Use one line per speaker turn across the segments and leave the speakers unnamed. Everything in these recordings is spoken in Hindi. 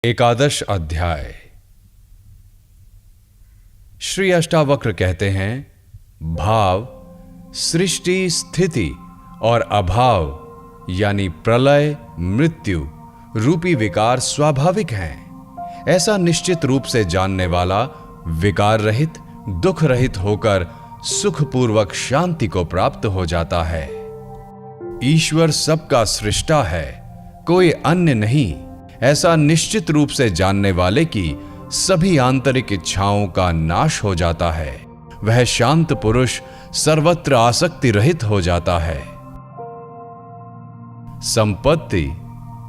एकादश अध्याय। श्री अष्टावक्र कहते हैं, भाव, सृष्टि, स्थिति और अभाव यानी प्रलय, मृत्यु रूपी विकार स्वाभाविक हैं। ऐसा निश्चित रूप से जानने वाला विकार रहित, दुख रहित होकर सुखपूर्वक शांति को प्राप्त हो जाता है। ईश्वर सबका सृष्टा है, कोई अन्य नहीं। ऐसा निश्चित रूप से जानने वाले की सभी आंतरिक इच्छाओं का नाश हो जाता है। वह शांत पुरुष सर्वत्र आसक्ति रहित हो जाता है। संपत्ति,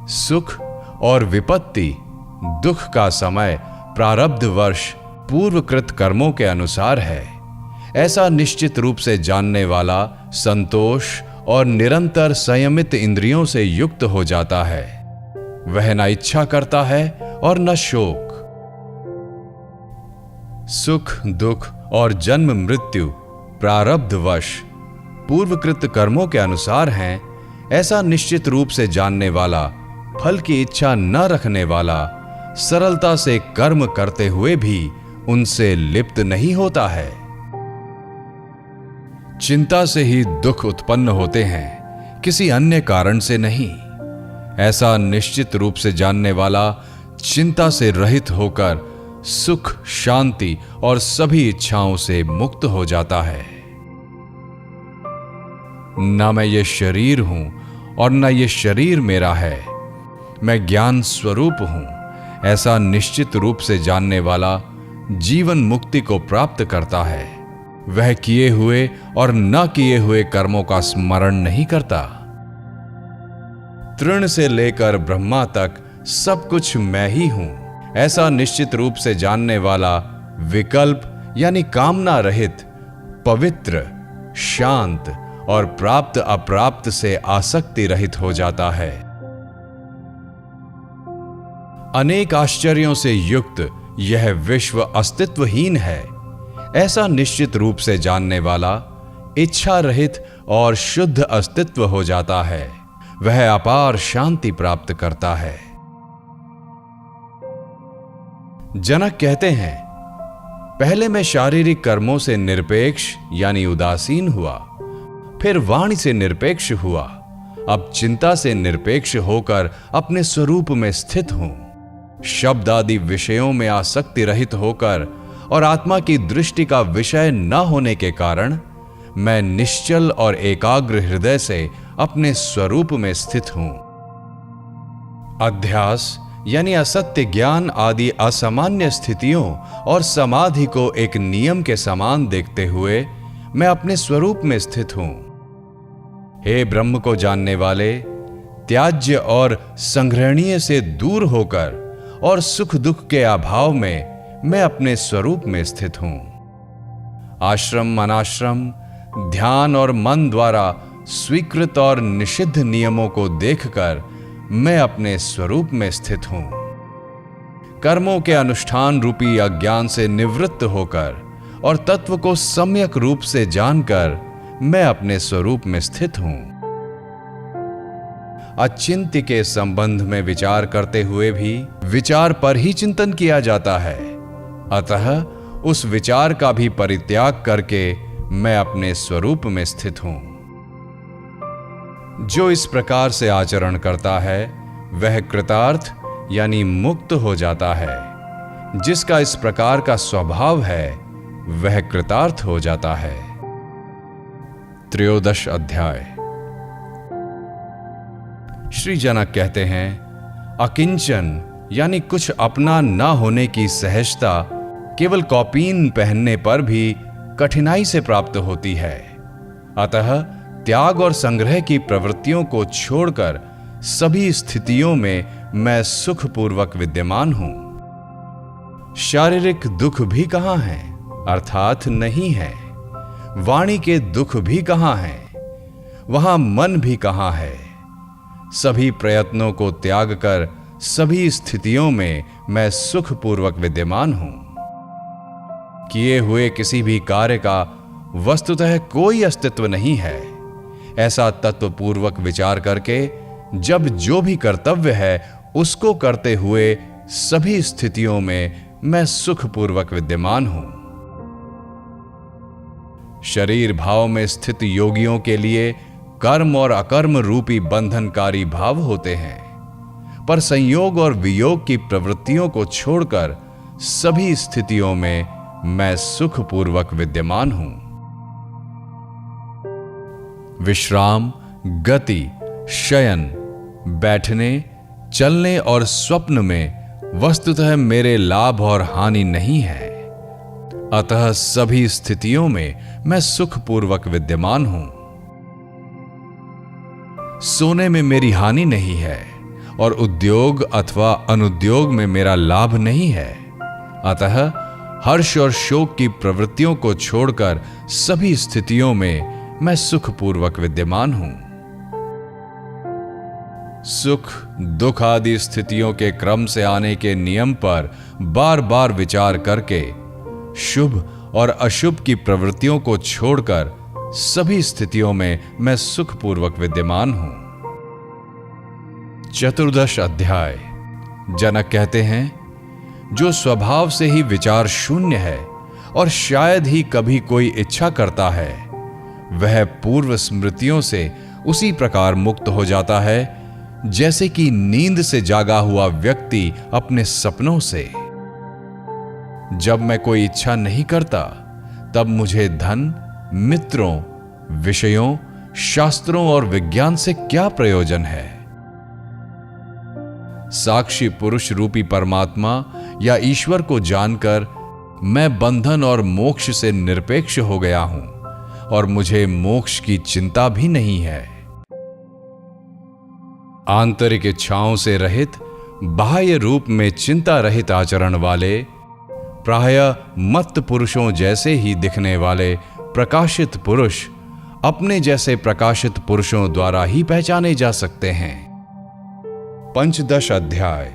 सुख और विपत्ति, दुख का समय प्रारब्ध वर्ष पूर्वकृत कर्मों के अनुसार है। ऐसा निश्चित रूप से जानने वाला संतोष और निरंतर संयमित इंद्रियों से युक्त हो जाता है। वह न इच्छा करता है और न शोक। सुख, दुख और जन्म मृत्यु प्रारब्धवश पूर्वकृत कर्मों के अनुसार हैं। ऐसा निश्चित रूप से जानने वाला, फल की इच्छा न रखने वाला, सरलता से कर्म करते हुए भी उनसे लिप्त नहीं होता है। चिंता से ही दुख उत्पन्न होते हैं, किसी अन्य कारण से नहीं। ऐसा निश्चित रूप से जानने वाला चिंता से रहित होकर सुख, शांति और सभी इच्छाओं से मुक्त हो जाता है। न मैं ये शरीर हूं और न ये शरीर मेरा है, मैं ज्ञान स्वरूप हूं। ऐसा निश्चित रूप से जानने वाला जीवन मुक्ति को प्राप्त करता है। वह किए हुए और न किए हुए कर्मों का स्मरण नहीं करता। तृण से लेकर ब्रह्मा तक सब कुछ मैं ही हूं। ऐसा निश्चित रूप से जानने वाला विकल्प यानी कामना रहित, पवित्र, शांत और प्राप्त अप्राप्त से आसक्ति रहित हो जाता है। अनेक आश्चर्यों से युक्त यह विश्व अस्तित्वहीन है। ऐसा निश्चित रूप से जानने वाला इच्छा रहित और शुद्ध अस्तित्व हो जाता है। वह अपार शांति प्राप्त करता है। जनक कहते हैं, पहले मैं शारीरिक कर्मों से निरपेक्ष यानी उदासीन हुआ, फिर वाणी से निरपेक्ष हुआ, अब चिंता से निरपेक्ष होकर अपने स्वरूप में स्थित हूं। शब्द आदि विषयों में आसक्ति रहित होकर और आत्मा की दृष्टि का विषय न होने के कारण मैं निश्चल और एकाग्र हृदय से अपने स्वरूप में स्थित हूं। अध्यास यानी असत्य ज्ञान आदि असामान्य स्थितियों और समाधि को एक नियम के समान देखते हुए मैं अपने स्वरूप में स्थित हूं। हे ब्रह्म को जानने वाले, त्याज्य और संग्रहणीय से दूर होकर और सुख दुख के अभाव में मैं अपने स्वरूप में स्थित हूं। आश्रम, अनाश्रम, ध्यान और मन द्वारा स्वीकृत और निषिद्ध नियमों को देखकर मैं अपने स्वरूप में स्थित हूं। कर्मों के अनुष्ठान रूपी अज्ञान से निवृत्त होकर और तत्व को सम्यक रूप से जानकर मैं अपने स्वरूप में स्थित हूं। अचिंत्य के संबंध में विचार करते हुए भी विचार पर ही चिंतन किया जाता है। अतः उस विचार का भी परित्याग करके मैं अपने स्वरूप में स्थित हूं। जो इस प्रकार से आचरण करता है वह कृतार्थ यानी मुक्त हो जाता है। जिसका इस प्रकार का स्वभाव है वह कृतार्थ हो जाता है। त्रयोदश अध्याय। श्री जनक कहते हैं, अकिंचन यानी कुछ अपना न होने की सहजता केवल कौपीन पहनने पर भी कठिनाई से प्राप्त होती है। अतः त्याग और संग्रह की प्रवृत्तियों को छोड़कर सभी स्थितियों में मैं सुखपूर्वक विद्यमान हूं। शारीरिक दुख भी कहां है, अर्थात नहीं है। वाणी के दुख भी कहां है, वहां मन भी कहां है। सभी प्रयत्नों को त्याग कर सभी स्थितियों में मैं सुखपूर्वक विद्यमान हूं। किए हुए किसी भी कार्य का वस्तुतः कोई अस्तित्व नहीं है। ऐसा तत्वपूर्वक विचार करके जब जो भी कर्तव्य है उसको करते हुए सभी स्थितियों में मैं सुखपूर्वक विद्यमान हूं। शरीर भाव में स्थित योगियों के लिए कर्म और अकर्म रूपी बंधनकारी भाव होते हैं, पर संयोग और वियोग की प्रवृत्तियों को छोड़कर सभी स्थितियों में मैं सुखपूर्वक विद्यमान हूं। विश्राम, गति, शयन, बैठने, चलने और स्वप्न में वस्तुतः मेरे लाभ और हानि नहीं है, अतः सभी स्थितियों में मैं सुखपूर्वक विद्यमान हूं। सोने में मेरी हानि नहीं है और उद्योग अथवा अनुद्योग में मेरा लाभ नहीं है, अतः हर्ष और शोक की प्रवृत्तियों को छोड़कर सभी स्थितियों में मैं सुखपूर्वक विद्यमान हूं। सुख दुख आदि स्थितियों के क्रम से आने के नियम पर बार बार विचार करके शुभ और अशुभ की प्रवृत्तियों को छोड़कर सभी स्थितियों में मैं सुखपूर्वक विद्यमान हूं। 14 अध्याय। जनक कहते हैं, जो स्वभाव से ही विचार शून्य है और शायद ही कभी कोई इच्छा करता है, वह पूर्व स्मृतियों से उसी प्रकार मुक्त हो जाता है जैसे कि नींद से जागा हुआ व्यक्ति अपने सपनों से। जब मैं कोई इच्छा नहीं करता, तब मुझे धन, मित्रों, विषयों, शास्त्रों और विज्ञान से क्या प्रयोजन है। साक्षी पुरुष रूपी परमात्मा या ईश्वर को जानकर मैं बंधन और मोक्ष से निरपेक्ष हो गया हूं और मुझे मोक्ष की चिंता भी नहीं है। आंतरिक इच्छाओं से रहित, बाह्य रूप में चिंता रहित आचरण वाले, प्रायः मत्त पुरुषों जैसे ही दिखने वाले प्रकाशित पुरुष अपने जैसे प्रकाशित पुरुषों द्वारा ही पहचाने जा सकते हैं। 15 अध्याय।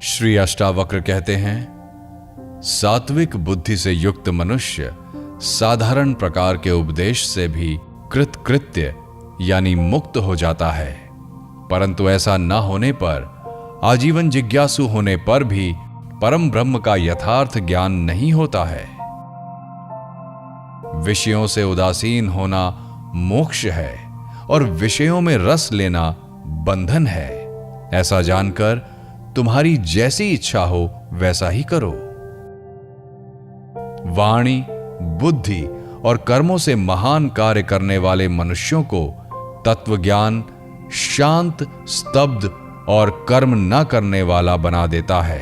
श्री अष्टावक्र कहते हैं, सात्विक बुद्धि से युक्त मनुष्य साधारण प्रकार के उपदेश से भी कृतकृत्य यानी मुक्त हो जाता है, परंतु ऐसा न होने पर, आजीवन जिज्ञासु होने पर भी परम ब्रह्म का यथार्थ ज्ञान नहीं होता है। विषयों से उदासीन होना मोक्ष है और विषयों में रस लेना बंधन है। ऐसा जानकर तुम्हारी जैसी इच्छा हो वैसा ही करो। वाणी, बुद्धि और कर्मों से महान कार्य करने वाले मनुष्यों को तत्वज्ञान शांत, स्तब्ध और कर्म न करने वाला बना देता है,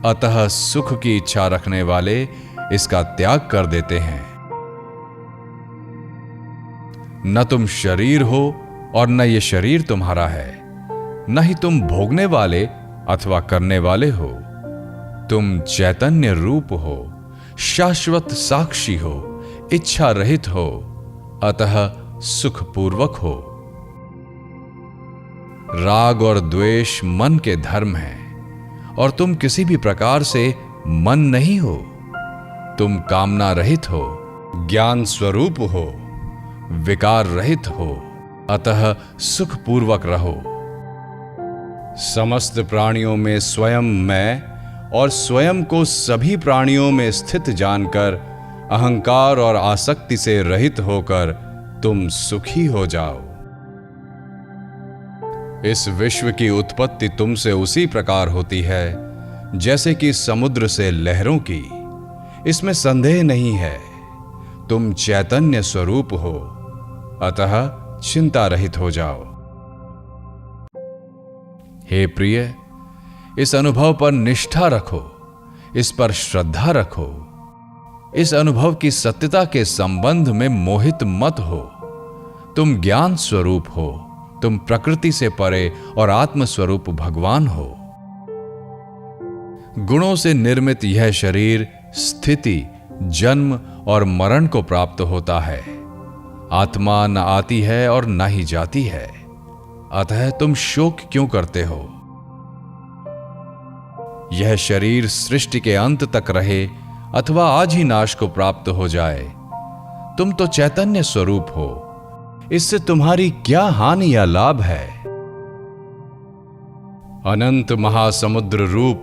अतः सुख की इच्छा रखने वाले इसका त्याग कर देते हैं। न तुम शरीर हो और न ये शरीर तुम्हारा है, न ही तुम भोगने वाले अथवा करने वाले हो। तुम चैतन्य रूप हो, शाश्वत साक्षी हो, इच्छा रहित हो, अतः सुखपूर्वक हो। राग और द्वेष मन के धर्म हैं और तुम किसी भी प्रकार से मन नहीं हो। तुम कामना रहित हो, ज्ञान स्वरूप हो, विकार रहित हो, अतः सुखपूर्वक रहो। समस्त प्राणियों में स्वयं मैं और स्वयं को सभी प्राणियों में स्थित जानकर अहंकार और आसक्ति से रहित होकर तुम सुखी हो जाओ। इस विश्व की उत्पत्ति तुमसे उसी प्रकार होती है जैसे कि समुद्र से लहरों की, इसमें संदेह नहीं है। तुम चैतन्य स्वरूप हो, अतः चिंता रहित हो जाओ। हे प्रिय, इस अनुभव पर निष्ठा रखो, इस पर श्रद्धा रखो। इस अनुभव की सत्यता के संबंध में मोहित मत हो। तुम ज्ञान स्वरूप हो, तुम प्रकृति से परे और आत्मस्वरूप भगवान हो। गुणों से निर्मित यह शरीर स्थिति, जन्म और मरण को प्राप्त होता है। आत्मा न आती है और न ही जाती है, अतः तुम शोक क्यों करते हो? यह शरीर सृष्टि के अंत तक रहे अथवा आज ही नाश को प्राप्त हो जाए, तुम तो चैतन्य स्वरूप हो। इससे तुम्हारी क्या हानि या लाभ है? अनंत महासमुद्र रूप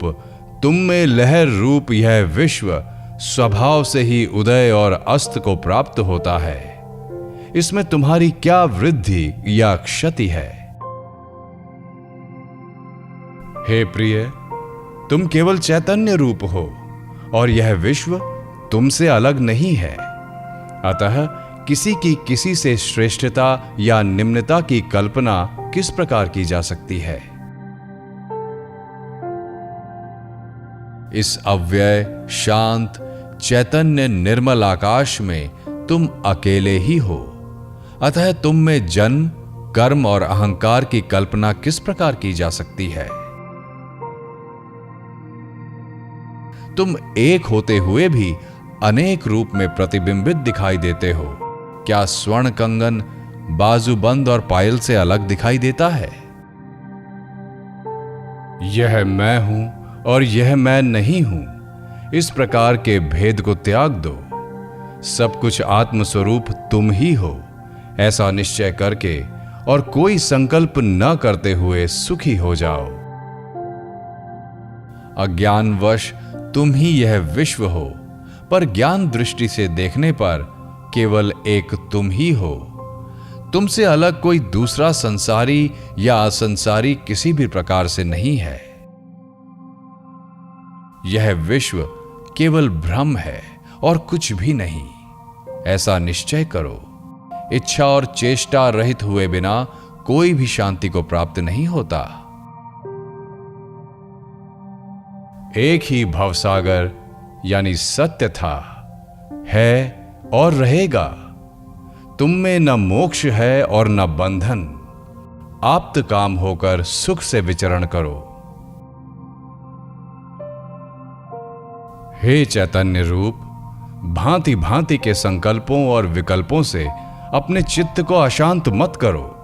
तुम में लहर रूप यह विश्व स्वभाव से ही उदय और अस्त को प्राप्त होता है। इसमें तुम्हारी क्या वृद्धि या क्षति है? हे प्रिय, तुम केवल चैतन्य रूप हो और यह विश्व तुमसे अलग नहीं है। अतः किसी की किसी से श्रेष्ठता या निम्नता की कल्पना किस प्रकार की जा सकती है? इस अव्यय, शांत, चैतन्य, निर्मल आकाश में तुम अकेले ही हो। अतः तुम में जन्म, कर्म और अहंकार की कल्पना किस प्रकार की जा सकती है? तुम एक होते हुए भी अनेक रूप में प्रतिबिंबित दिखाई देते हो। क्या स्वर्ण कंगन बाजूबंद और पायल से अलग दिखाई देता है? यह मैं हूं और यह मैं नहीं हूं, इस प्रकार के भेद को त्याग दो। सब कुछ आत्मस्वरूप तुम ही हो, ऐसा निश्चय करके और कोई संकल्प न करते हुए सुखी हो जाओ। अज्ञानवश तुम ही यह विश्व हो, पर ज्ञान दृष्टि से देखने पर केवल एक तुम ही हो। तुमसे अलग कोई दूसरा संसारी या असंसारी किसी भी प्रकार से नहीं है। यह विश्व केवल भ्रम है और कुछ भी नहीं, ऐसा निश्चय करो। इच्छा और चेष्टा रहित हुए बिना कोई भी शांति को प्राप्त नहीं होता। एक ही भवसागर यानी सत्य था, है और रहेगा। तुम में न मोक्ष है और न बंधन। आप्त काम होकर सुख से विचरण करो। हे चैतन्य रूप, भांति भांति के संकल्पों और विकल्पों से अपने चित्त को अशांत मत करो।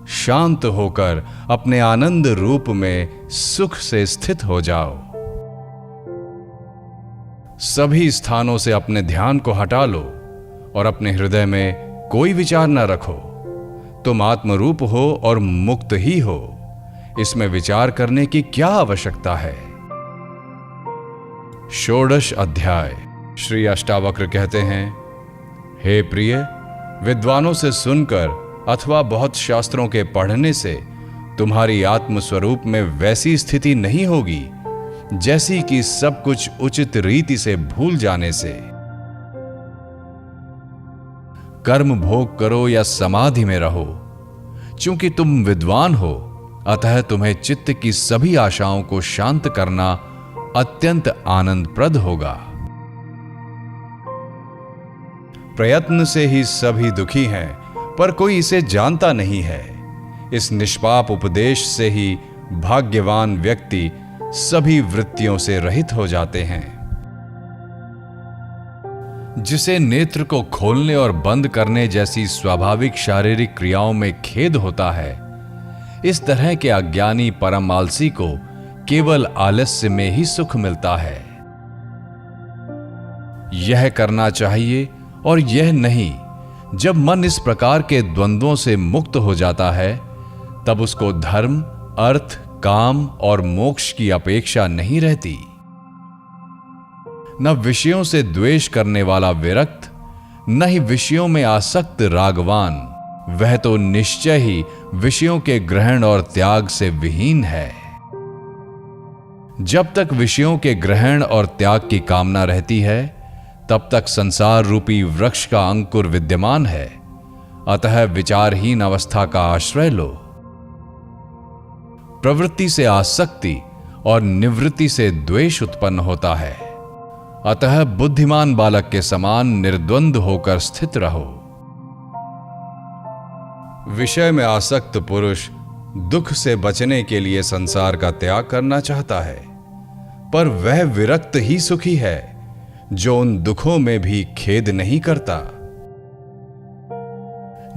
शांत होकर अपने आनंद रूप में सुख से स्थित हो जाओ। सभी स्थानों से अपने ध्यान को हटा लो और अपने हृदय में कोई विचार न रखो। तुम आत्मरूप हो और मुक्त ही हो, इसमें विचार करने की क्या आवश्यकता है? षोडश अध्याय। श्री अष्टावक्र कहते हैं, हे प्रिय, विद्वानों से सुनकर अथवा बहुत शास्त्रों के पढ़ने से तुम्हारी आत्मस्वरूप में वैसी स्थिति नहीं होगी जैसी कि सब कुछ उचित रीति से भूल जाने से। कर्म भोग करो या समाधि में रहो, चूंकि तुम विद्वान हो, अतः तुम्हें चित्त की सभी आशाओं को शांत करना अत्यंत आनंदप्रद होगा। प्रयत्न से ही सभी दुखी हैं, पर कोई इसे जानता नहीं है। इस निष्पाप उपदेश से ही भाग्यवान व्यक्ति सभी वृत्तियों से रहित हो जाते हैं। जिसे नेत्र को खोलने और बंद करने जैसी स्वाभाविक शारीरिक क्रियाओं में खेद होता है, इस तरह के अज्ञानी परम आलसी को केवल आलस्य में ही सुख मिलता है। यह करना चाहिए और यह नहीं। जब मन इस प्रकार के द्वंद्वों से मुक्त हो जाता है, तब उसको धर्म, अर्थ, काम और मोक्ष की अपेक्षा नहीं रहती। न विषयों से द्वेष करने वाला विरक्त, न ही विषयों में आसक्त रागवान, वह तो निश्चय ही विषयों के ग्रहण और त्याग से विहीन है। जब तक विषयों के ग्रहण और त्याग की कामना रहती है, तब तक संसार रूपी वृक्ष का अंकुर विद्यमान है। अतः विचारहीन अवस्था का आश्रय लो। प्रवृत्ति से आसक्ति और निवृत्ति से द्वेष उत्पन्न होता है। अतः बुद्धिमान बालक के समान निर्द्वंद होकर स्थित रहो। विषय में आसक्त पुरुष दुख से बचने के लिए संसार का त्याग करना चाहता है, पर वह विरक्त ही सुखी है जो उन दुखों में भी खेद नहीं करता।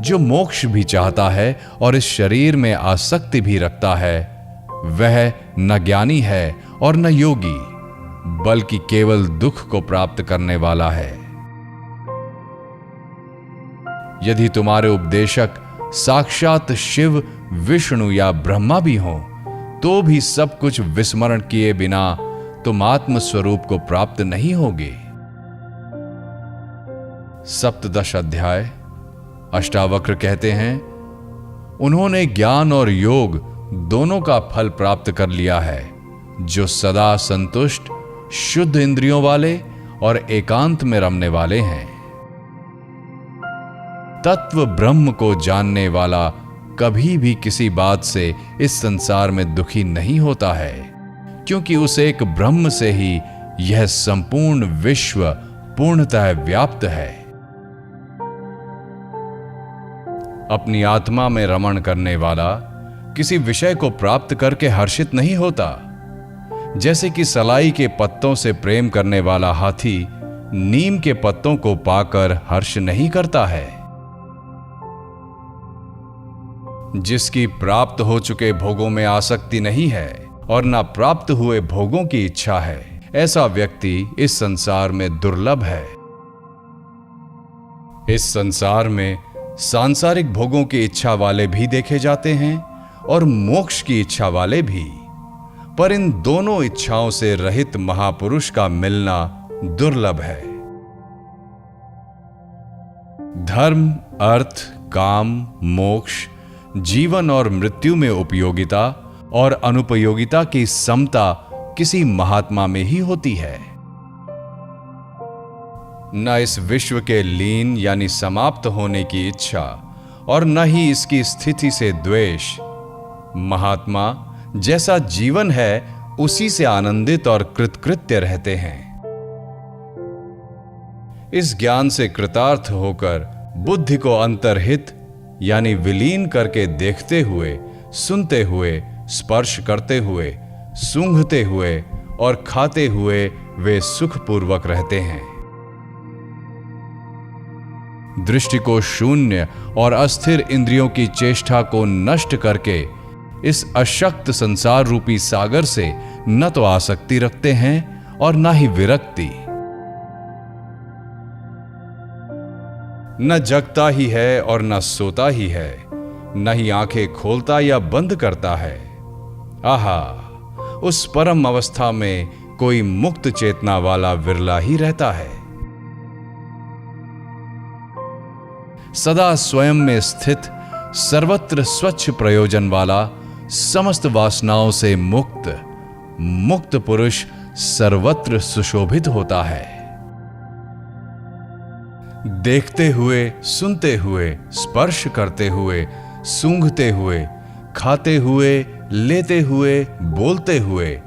जो मोक्ष भी चाहता है और इस शरीर में आसक्ति भी रखता है, वह न ज्ञानी है और न योगी, बल्कि केवल दुख को प्राप्त करने वाला है। यदि तुम्हारे उपदेशक साक्षात शिव, विष्णु या ब्रह्मा भी हों, तो भी सब कुछ विस्मरण किए बिना तुम आत्म स्वरूप को प्राप्त नहीं होगे। सप्तदश अध्याय। अष्टावक्र कहते हैं, उन्होंने ज्ञान और योग दोनों का फल प्राप्त कर लिया है, जो सदा संतुष्ट, शुद्ध इंद्रियों वाले और एकांत में रमने वाले हैं। तत्व ब्रह्म को जानने वाला कभी भी किसी बात से इस संसार में दुखी नहीं होता है, क्योंकि उस एक ब्रह्म से ही यह संपूर्ण विश्व पूर्णतः व्याप्त है। अपनी आत्मा में रमण करने वाला किसी विषय को प्राप्त करके हर्षित नहीं होता। जैसे कि सलाई के पत्तों से प्रेम करने वाला हाथी नीम के पत्तों को पाकर हर्ष नहीं करता है। जिसकी प्राप्त हो चुके भोगों में आसक्ति नहीं है और न प्राप्त हुए भोगों की इच्छा है, ऐसा व्यक्ति इस संसार में दुर्लभ है। इस संसार में सांसारिक भोगों की इच्छा वाले भी देखे जाते हैं और मोक्ष की इच्छा वाले भी, पर इन दोनों इच्छाओं से रहित महापुरुष का मिलना दुर्लभ है। धर्म, अर्थ, काम, मोक्ष, जीवन और मृत्यु में उपयोगिता और अनुपयोगिता की समता किसी महात्मा में ही होती है। न इस विश्व के लीन यानी समाप्त होने की इच्छा और न ही इसकी स्थिति से द्वेष। महात्मा जैसा जीवन है उसी से आनंदित और कृतकृत्य रहते हैं। इस ज्ञान से कृतार्थ होकर बुद्धि को अंतर्हित यानी विलीन करके देखते हुए, सुनते हुए, स्पर्श करते हुए, सूंघते हुए और खाते हुए वे सुखपूर्वक रहते हैं। दृष्टि को शून्य और अस्थिर इंद्रियों की चेष्टा को नष्ट करके इस अशक्त संसार रूपी सागर से न तो आसक्ति रखते हैं और न ही विरक्ति। न जगता ही है और न सोता ही है, न ही आंखें खोलता या बंद करता है। आहा, उस परम अवस्था में कोई मुक्त चेतना वाला विरला ही रहता है। सदा स्वयं में स्थित, सर्वत्र स्वच्छ प्रयोजन वाला, समस्त वासनाओं से मुक्त पुरुष सर्वत्र सुशोभित होता है। देखते हुए, सुनते हुए, स्पर्श करते हुए, सूंघते हुए, खाते हुए, लेते हुए, बोलते हुए,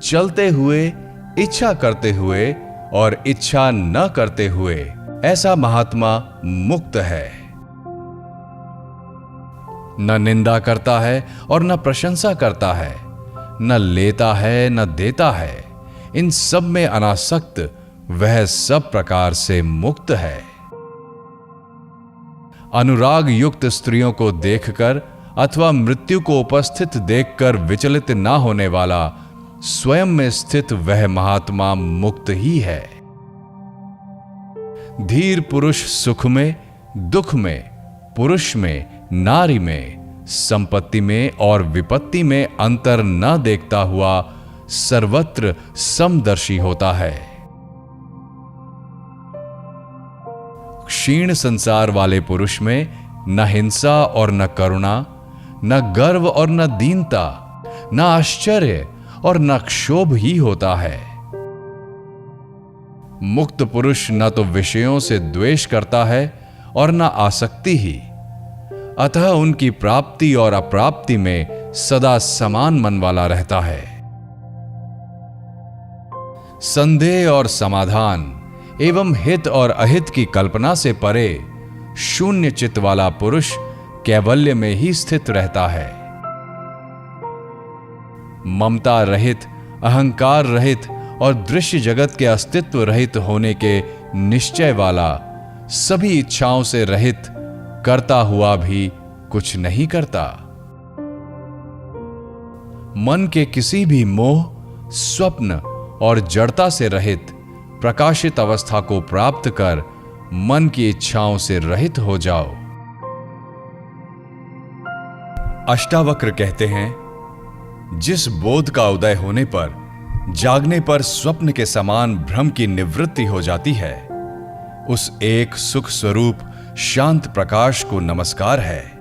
चलते हुए, इच्छा करते हुए और इच्छा न करते हुए, ऐसा महात्मा मुक्त है। न निंदा करता है और न प्रशंसा करता है, न लेता है न देता है। इन सब में अनासक्त वह सब प्रकार से मुक्त है। अनुराग युक्त स्त्रियों को देखकर अथवा मृत्यु को उपस्थित देखकर विचलित ना होने वाला स्वयं में स्थित वह महात्मा मुक्त ही है। धीर पुरुष सुख में, दुख में, पुरुष में, नारी में, संपत्ति में और विपत्ति में अंतर न देखता हुआ सर्वत्र समदर्शी होता है। क्षीण संसार वाले पुरुष में न हिंसा और न करुणा, न गर्व और न दीनता, न आश्चर्य और न क्षोभ ही होता है। मुक्त पुरुष न तो विषयों से द्वेष करता है और न आसक्ति ही, अतः उनकी प्राप्ति और अप्राप्ति में सदा समान मन वाला रहता है। संदेह और समाधान एवं हित और अहित की कल्पना से परे शून्य चित्त वाला पुरुष कैवल्य में ही स्थित रहता है। ममता रहित, अहंकार रहित और दृश्य जगत के अस्तित्व रहित होने के निश्चय वाला, सभी इच्छाओं से रहित, करता हुआ भी कुछ नहीं करता। मन के किसी भी मोह, स्वप्न और जड़ता से रहित प्रकाशित अवस्था को प्राप्त कर मन की इच्छाओं से रहित हो जाओ। अष्टावक्र कहते हैं, जिस बोध का उदय होने पर जागने पर स्वप्न के समान भ्रम की निवृत्ति हो जाती है। उस एक सुख स्वरूप शांत प्रकाश को नमस्कार है।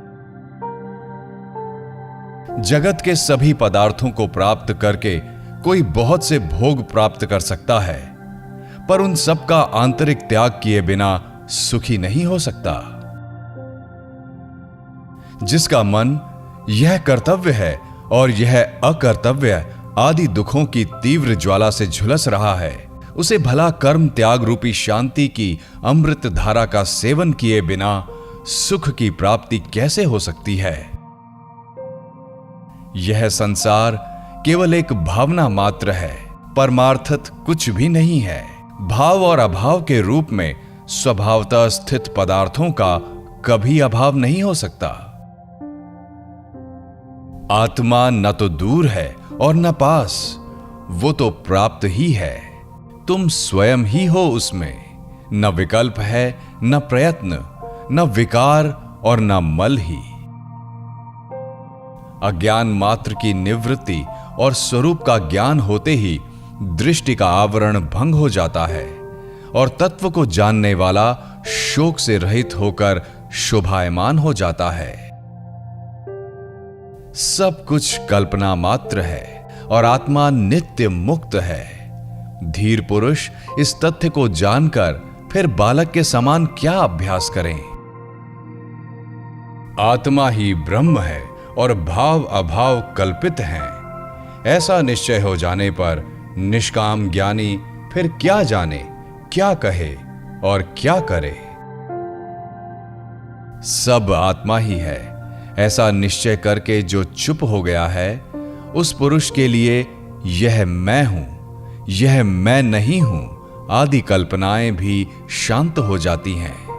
जगत के सभी पदार्थों को प्राप्त करके कोई बहुत से भोग प्राप्त कर सकता है, पर उन सब का आंतरिक त्याग किए बिना सुखी नहीं हो सकता। जिसका मन यह कर्तव्य है और यह अकर्तव्य आदि दुखों की तीव्र ज्वाला से झुलस रहा है, उसे भला कर्म त्याग रूपी शांति की अमृत धारा का सेवन किए बिना सुख की प्राप्ति कैसे हो सकती है? यह संसार केवल एक भावना मात्र है, परमार्थत कुछ भी नहीं है। भाव और अभाव के रूप में स्वभावतः स्थित पदार्थों का कभी अभाव नहीं हो सकता। आत्मा न तो दूर है और न पास, वो तो प्राप्त ही है। तुम स्वयं ही हो उसमें। न विकल्प है, न प्रयत्न, न विकार और न मल ही। अज्ञान मात्र की निवृत्ति और स्वरूप का ज्ञान होते ही दृष्टि का आवरण भंग हो जाता है और तत्व को जानने वाला शोक से रहित होकर शोभायमान हो जाता है। सब कुछ कल्पना मात्र है और आत्मा नित्य मुक्त है। धीर पुरुष इस तथ्य को जानकर फिर बालक के समान क्या अभ्यास करें? आत्मा ही ब्रह्म है और भाव अभाव कल्पित हैं। ऐसा निश्चय हो जाने पर निष्काम ज्ञानी फिर क्या जाने, क्या कहे और क्या करे। सब आत्मा ही है, ऐसा निश्चय करके जो चुप हो गया है, उस पुरुष के लिए यह मैं हूं, यह मैं नहीं हूं आदि कल्पनाएं भी शांत हो जाती हैं।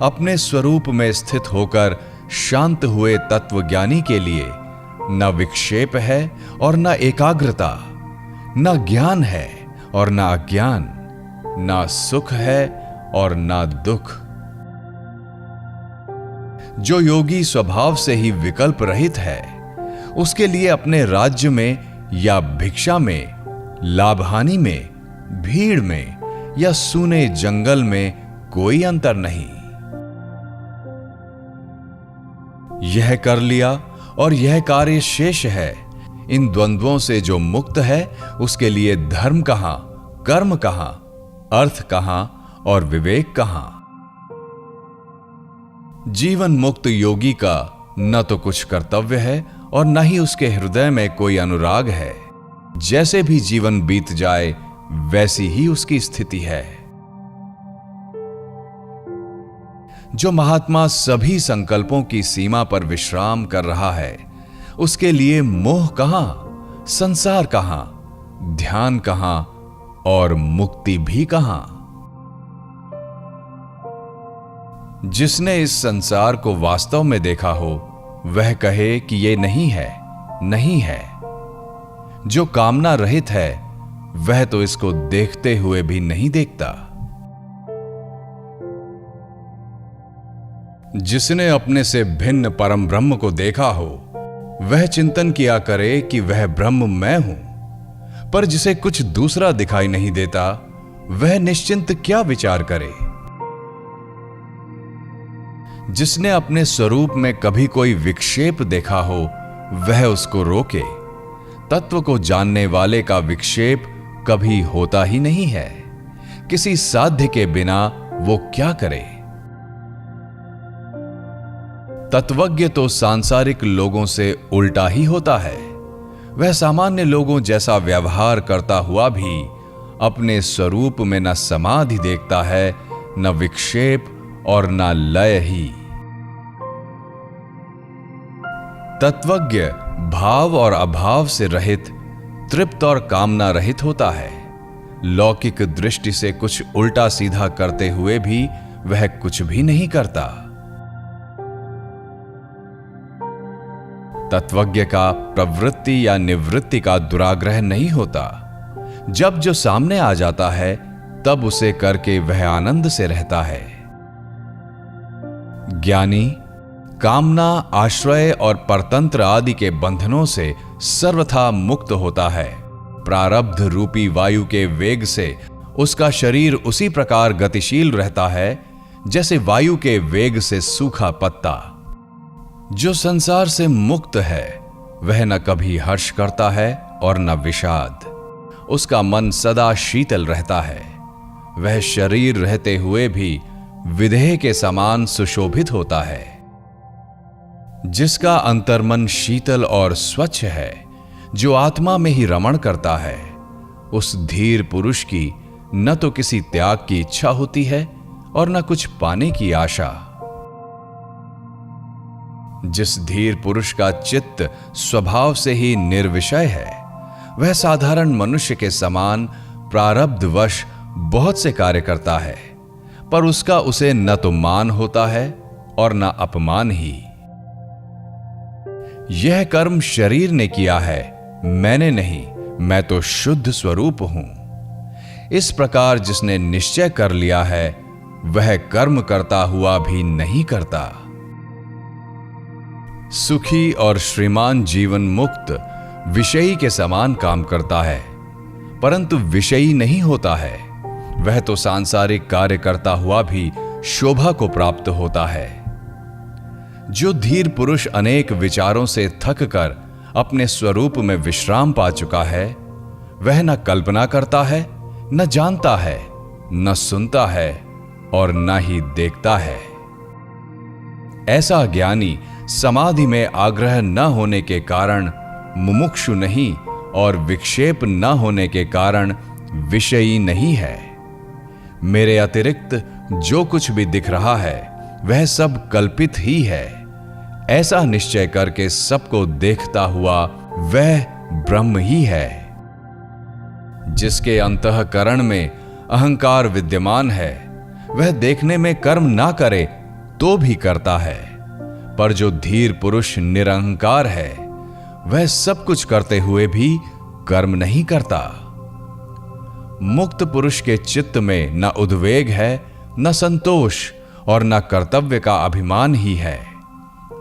अपने स्वरूप में स्थित होकर शांत हुए तत्वज्ञानी के लिए न विक्षेप है और न एकाग्रता, न ज्ञान है और न अज्ञान, न सुख है और न दुख। जो योगी स्वभाव से ही विकल्प रहित है, उसके लिए अपने राज्य में या भिक्षा में, लाभ हानि में, भीड़ में या सूने जंगल में कोई अंतर नहीं। यह कर लिया और यह कार्य शेष है। इन द्वंद्वों से जो मुक्त है, उसके लिए धर्म कहां, कर्म कहां, अर्थ कहां और विवेक कहां? जीवन मुक्त योगी का न तो कुछ कर्तव्य है और न ही उसके हृदय में कोई अनुराग है। जैसे भी जीवन बीत जाए वैसी ही उसकी स्थिति है। जो महात्मा सभी संकल्पों की सीमा पर विश्राम कर रहा है, उसके लिए मोह कहां, संसार कहां, ध्यान कहां और मुक्ति भी कहां? जिसने इस संसार को वास्तव में देखा हो, वह कहे कि यह नहीं है, नहीं है। जो कामना रहित है, वह तो इसको देखते हुए भी नहीं देखता। जिसने अपने से भिन्न परम ब्रह्म को देखा हो, वह चिंतन किया करे कि वह ब्रह्म मैं हूं। पर जिसे कुछ दूसरा दिखाई नहीं देता, वह निश्चिंत क्या विचार करे? जिसने अपने स्वरूप में कभी कोई विक्षेप देखा हो, वह उसको रोके। तत्व को जानने वाले का विक्षेप कभी होता ही नहीं है। किसी साध्य के बिना वो क्या करे? तत्वज्ञ तो सांसारिक लोगों से उल्टा ही होता है। वह सामान्य लोगों जैसा व्यवहार करता हुआ भी अपने स्वरूप में न समाधि देखता है, न विक्षेप और न लय ही। तत्वज्ञ भाव और अभाव से रहित, तृप्त और कामना रहित होता है। लौकिक दृष्टि से कुछ उल्टा सीधा करते हुए भी वह कुछ भी नहीं करता। तत्वज्ञ का प्रवृत्ति या निवृत्ति का दुराग्रह नहीं होता। जब जो सामने आ जाता है, तब उसे करके वह आनंद से रहता है। ज्ञानी कामना, आश्रय और परतंत्र आदि के बंधनों से सर्वथा मुक्त होता है। प्रारब्ध रूपी वायु के वेग से उसका शरीर उसी प्रकार गतिशील रहता है जैसे वायु के वेग से सूखा पत्ता। जो संसार से मुक्त है वह न कभी हर्ष करता है और न विषाद। उसका मन सदा शीतल रहता है। वह शरीर रहते हुए भी विदेह के समान सुशोभित होता है। जिसका अंतर्मन शीतल और स्वच्छ है, जो आत्मा में ही रमण करता है, उस धीर पुरुष की न तो किसी त्याग की इच्छा होती है और न कुछ पाने की आशा। जिस धीर पुरुष का चित्त स्वभाव से ही निर्विषय है, वह साधारण मनुष्य के समान प्रारब्धवश बहुत से कार्य करता है, पर उसका उसे न तो मान होता है और न अपमान ही। यह कर्म शरीर ने किया है, मैंने नहीं, मैं तो शुद्ध स्वरूप हूं। इस प्रकार जिसने निश्चय कर लिया है, वह कर्म करता हुआ भी नहीं करता। सुखी और श्रीमान जीवन मुक्त विषयी के समान काम करता है, परंतु विषयी नहीं होता है। वह तो सांसारिक कार्य करता हुआ भी शोभा को प्राप्त होता है। जो धीर पुरुष अनेक विचारों से थक कर अपने स्वरूप में विश्राम पा चुका है, वह न कल्पना करता है, न जानता है, न सुनता है और न ही देखता है। ऐसा ज्ञानी समाधि में आग्रह न होने के कारण मुमुक्षु नहीं और विक्षेप न होने के कारण विषयी नहीं है। मेरे अतिरिक्त जो कुछ भी दिख रहा है वह सब कल्पित ही है, ऐसा निश्चय करके सबको देखता हुआ वह ब्रह्म ही है। जिसके अंतःकरण में अहंकार विद्यमान है, वह देखने में कर्म ना करे तो भी करता है, पर जो धीर पुरुष निरहंकार है, वह सब कुछ करते हुए भी कर्म नहीं करता। मुक्त पुरुष के चित्त में न उद्वेग है, न संतोष और न कर्तव्य का अभिमान ही है।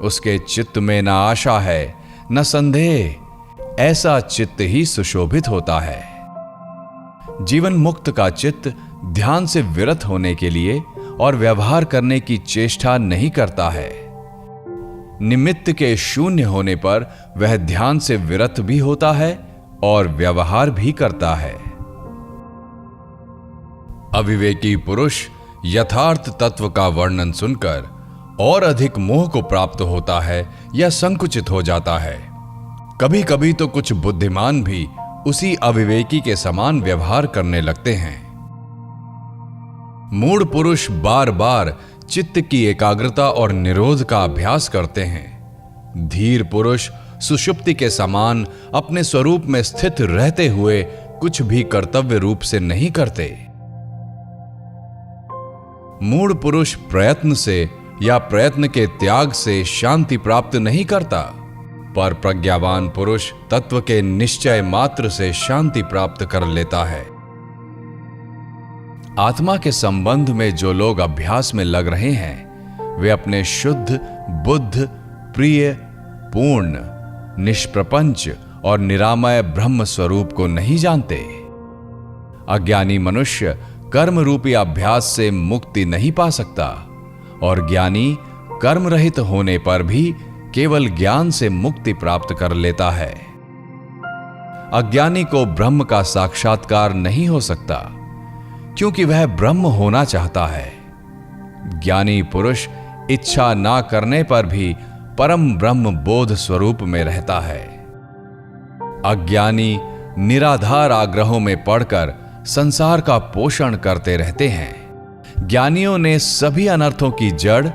उसके चित्त में न आशा है, न संदेह। ऐसा चित्त ही सुशोभित होता है। जीवन मुक्त का चित्त ध्यान से विरत होने के लिए और व्यवहार करने की चेष्टा नहीं करता है। निमित्त के शून्य होने पर वह ध्यान से विरत भी होता है और व्यवहार भी करता है। अविवेकी पुरुष यथार्थ तत्व का वर्णन सुनकर और अधिक मोह को प्राप्त होता है या संकुचित हो जाता है। कभी कभी तो कुछ बुद्धिमान भी उसी अविवेकी के समान व्यवहार करने लगते हैं। मूढ़ पुरुष बार बार चित्त की एकाग्रता और निरोध का अभ्यास करते हैं। धीर पुरुष सुषुप्ति के समान अपने स्वरूप में स्थित रहते हुए कुछ भी कर्तव्य रूप से नहीं करते। मूढ़ पुरुष प्रयत्न से या प्रयत्न के त्याग से शांति प्राप्त नहीं करता, पर प्रज्ञावान पुरुष तत्व के निश्चय मात्र से शांति प्राप्त कर लेता है। आत्मा के संबंध में जो लोग अभ्यास में लग रहे हैं, वे अपने शुद्ध, बुद्ध, प्रिय, पूर्ण, निष्प्रपंच और निरामय ब्रह्म स्वरूप को नहीं जानते। अज्ञानी मनुष्य कर्म रूपी अभ्यास से मुक्ति नहीं पा सकता और ज्ञानी कर्म रहित होने पर भी केवल ज्ञान से मुक्ति प्राप्त कर लेता है। अज्ञानी को ब्रह्म का साक्षात्कार नहीं हो सकता, क्योंकि वह ब्रह्म होना चाहता है। ज्ञानी पुरुष इच्छा ना करने पर भी परम ब्रह्म बोध स्वरूप में रहता है। अज्ञानी निराधार आग्रहों में पड़कर संसार का पोषण करते रहते हैं। ज्ञानियों ने सभी अनर्थों की जड़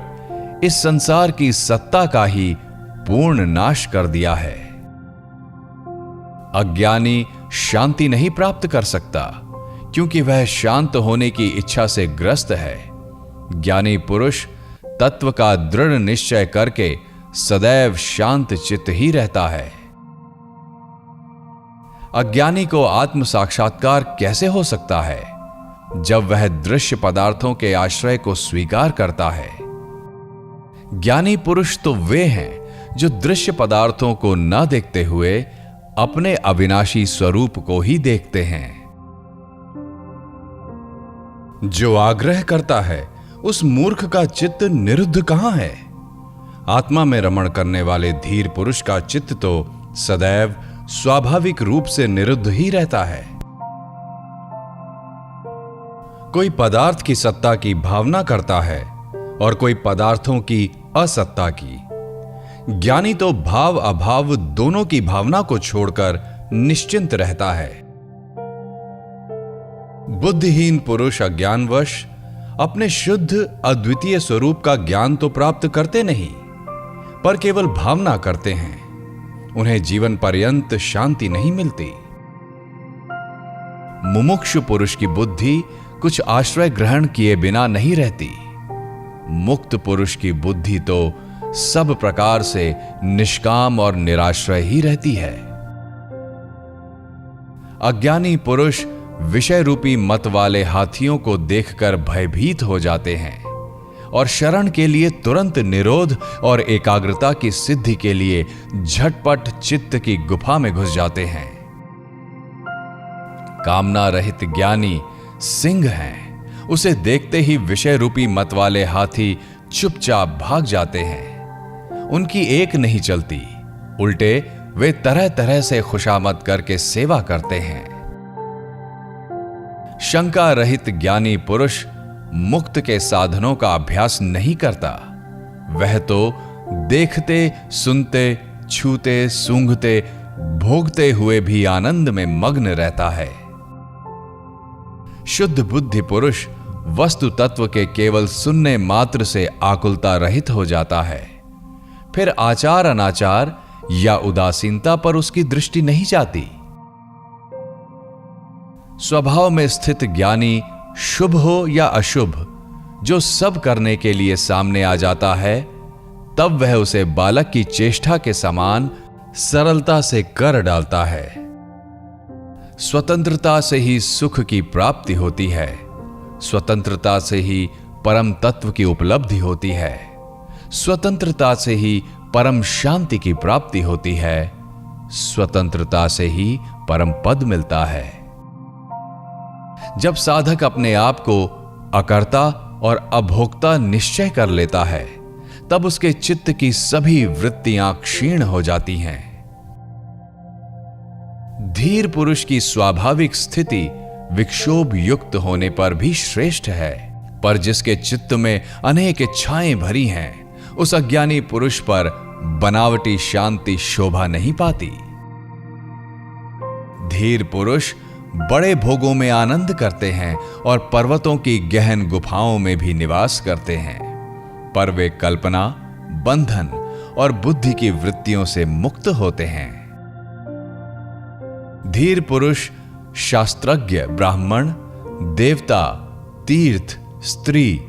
इस संसार की सत्ता का ही पूर्ण नाश कर दिया है। अज्ञानी शांति नहीं प्राप्त कर सकता, क्योंकि वह शांत होने की इच्छा से ग्रस्त है। ज्ञानी पुरुष तत्व का दृढ़ निश्चय करके सदैव शांत चित्त ही रहता है। अज्ञानी को आत्म साक्षात्कार कैसे हो सकता है, जब वह दृश्य पदार्थों के आश्रय को स्वीकार करता है। ज्ञानी पुरुष तो वे हैं जो दृश्य पदार्थों को न देखते हुए अपने अविनाशी स्वरूप को ही देखते हैं। जो आग्रह करता है उस मूर्ख का चित्त निरुद्ध कहां है? आत्मा में रमण करने वाले धीर पुरुष का चित्त तो सदैव स्वाभाविक रूप से निरुद्ध ही रहता है। कोई पदार्थ की सत्ता की भावना करता है और कोई पदार्थों की असत्ता की। ज्ञानी तो भाव अभाव दोनों की भावना को छोड़कर निश्चिंत रहता है। बुद्धिहीन पुरुष अज्ञानवश अपने शुद्ध अद्वितीय स्वरूप का ज्ञान तो प्राप्त करते नहीं, पर केवल भावना करते हैं। उन्हें जीवन पर्यंत शांति नहीं मिलती। मुमुक्षु पुरुष की बुद्धि कुछ आश्रय ग्रहण किए बिना नहीं रहती। मुक्त पुरुष की बुद्धि तो सब प्रकार से निष्काम और निराश्रय ही रहती है। अज्ञानी पुरुष विषय रूपी मत वाले हाथियों को देखकर भयभीत हो जाते हैं और शरण के लिए तुरंत निरोध और एकाग्रता की सिद्धि के लिए झटपट चित्त की गुफा में घुस जाते हैं। कामना रहित ज्ञानी सिंह हैं। उसे देखते ही विषय रूपी मत वाले हाथी चुपचाप भाग जाते हैं। उनकी एक नहीं चलती, उल्टे वे तरह तरह से खुशामद करके सेवा करते हैं। शंका रहित ज्ञानी पुरुष मुक्त के साधनों का अभ्यास नहीं करता। वह तो देखते, सुनते, छूते, सूंघते, भोगते हुए भी आनंद में मग्न रहता है। शुद्ध बुद्धि पुरुष वस्तु तत्व के केवल सुनने मात्र से आकुलता रहित हो जाता है। फिर आचार अनाचार या उदासीनता पर उसकी दृष्टि नहीं जाती। स्वभाव में स्थित ज्ञानी शुभ हो या अशुभ, जो सब करने के लिए सामने आ जाता है, तब वह उसे बालक की चेष्टा के समान सरलता से कर डालता है। स्वतंत्रता से ही सुख की प्राप्ति होती है। स्वतंत्रता से ही परम तत्व की उपलब्धि होती है। स्वतंत्रता से ही परम शांति की प्राप्ति होती है। स्वतंत्रता से ही परम पद मिलता है। जब साधक अपने आप को अकर्ता और अभोक्ता निश्चय कर लेता है, तब उसके चित्त की सभी वृत्तियां क्षीण हो जाती हैं। धीर पुरुष की स्वाभाविक स्थिति विक्षोभ युक्त होने पर भी श्रेष्ठ है, पर जिसके चित्त में अनेक इच्छाएं भरी हैं, उस अज्ञानी पुरुष पर बनावटी शांति शोभा नहीं पाती। धीर पुरुष बड़े भोगों में आनंद करते हैं और पर्वतों की गहन गुफाओं में भी निवास करते हैं, पर वे कल्पना, बंधन और बुद्धि की वृत्तियों से मुक्त होते हैं। धीर पुरुष शास्त्रज्ञ, ब्राह्मण, देवता, तीर्थ, स्त्री,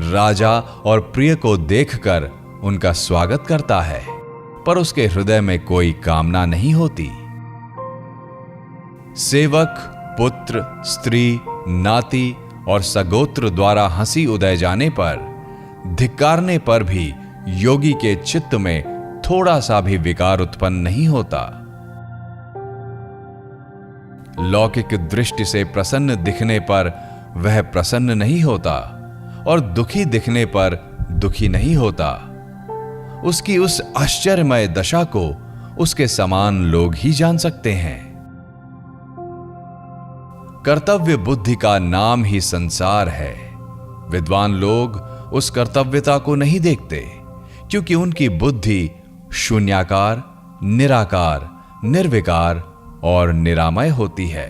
राजा और प्रिय को देखकर उनका स्वागत करता है, पर उसके हृदय में कोई कामना नहीं होती। सेवक, पुत्र, स्त्री, नाती और सगोत्र द्वारा हंसी उदय जाने पर, धिक्कारने पर भी योगी के चित्त में थोड़ा सा भी विकार उत्पन्न नहीं होता। लौकिक दृष्टि से प्रसन्न दिखने पर वह प्रसन्न नहीं होता और दुखी दिखने पर दुखी नहीं होता। उसकी उस आश्चर्यमय दशा को उसके समान लोग ही जान सकते हैं। कर्तव्य बुद्धि का नाम ही संसार है। विद्वान लोग उस कर्तव्यता को नहीं देखते, क्योंकि उनकी बुद्धि शून्याकार, निराकार, निर्विकार और निरामय होती है।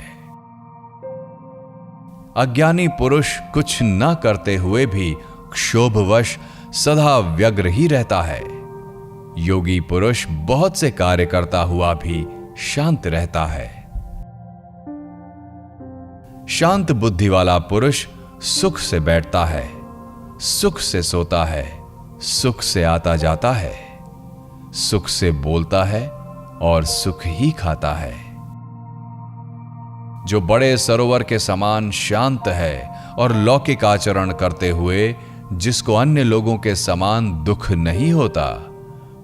अज्ञानी पुरुष कुछ न करते हुए भी क्षोभवश सदा व्यग्र ही रहता है। योगी पुरुष बहुत से कार्य करता हुआ भी शांत रहता है। शांत बुद्धि वाला पुरुष सुख से बैठता है, सुख से सोता है, सुख से आता जाता है, सुख से बोलता है और सुख ही खाता है। जो बड़े सरोवर के समान शांत है और लौकिक आचरण करते हुए जिसको अन्य लोगों के समान दुख नहीं होता,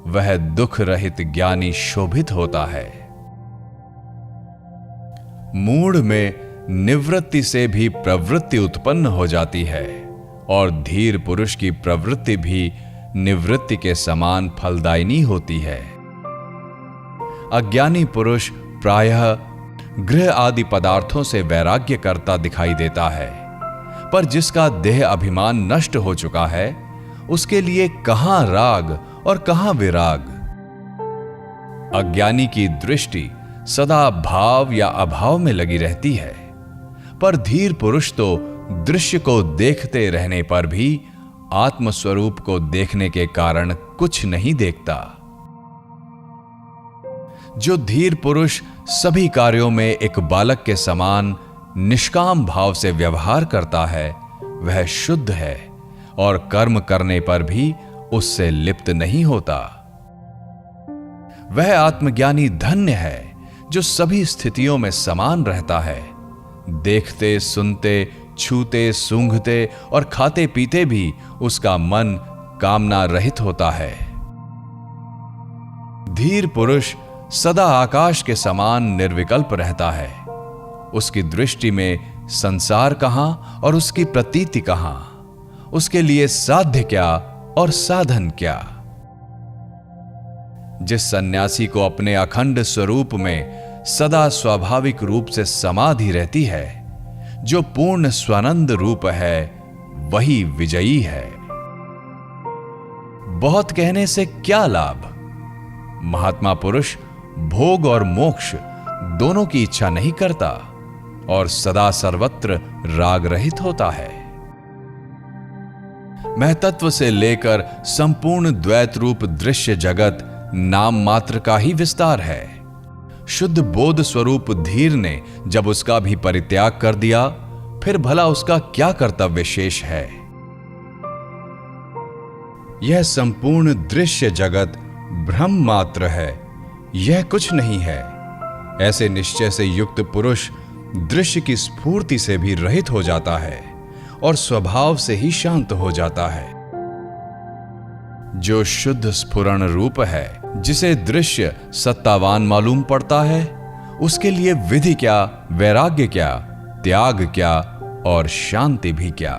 वह दुख रहित ज्ञानी शोभित होता है। मूढ़ में निवृत्ति से भी प्रवृत्ति उत्पन्न हो जाती है और धीर पुरुष की प्रवृत्ति भी निवृत्ति के समान फलदायिनी होती है। अज्ञानी पुरुष प्रायः गृह आदि पदार्थों से वैराग्य करता दिखाई देता है, पर जिसका देह अभिमान नष्ट हो चुका है उसके लिए कहां राग और कहां विराग। अज्ञानी की दृष्टि सदा भाव या अभाव में लगी रहती है, पर धीर पुरुष तो दृश्य को देखते रहने पर भी आत्मस्वरूप को देखने के कारण कुछ नहीं देखता। जो धीर पुरुष सभी कार्यों में एक बालक के समान निष्काम भाव से व्यवहार करता है वह शुद्ध है और कर्म करने पर भी उससे लिप्त नहीं होता। वह आत्मज्ञानी धन्य है जो सभी स्थितियों में समान रहता है, देखते सुनते छूते सूंघते और खाते पीते भी उसका मन कामना रहित होता है। धीर पुरुष सदा आकाश के समान निर्विकल्प रहता है। उसकी दृष्टि में संसार कहां और उसकी प्रतीति कहां, उसके लिए साध्य क्या और साधन क्या। जिस सन्यासी को अपने अखंड स्वरूप में सदा स्वाभाविक रूप से समाधि रहती है, जो पूर्ण स्वानंद रूप है, वही विजयी है। बहुत कहने से क्या लाभ। महात्मा पुरुष भोग और मोक्ष दोनों की इच्छा नहीं करता और सदा सर्वत्र राग रहित होता है। महतत्व से लेकर संपूर्ण द्वैत रूप दृश्य जगत नाम मात्र का ही विस्तार है। शुद्ध बोध स्वरूप धीर ने जब उसका भी परित्याग कर दिया, फिर भला उसका क्या कर्तव्य शेष है। यह संपूर्ण दृश्य जगत भ्रम मात्र है, यह कुछ नहीं है। ऐसे निश्चय से युक्त पुरुष दृश्य की स्फूर्ति से भी रहित हो जाता है और स्वभाव से ही शांत हो जाता है। जो शुद्ध स्फुरण रूप है, जिसे दृश्य सत्तावान मालूम पड़ता है, उसके लिए विधि क्या, वैराग्य क्या, त्याग क्या और शांति भी क्या।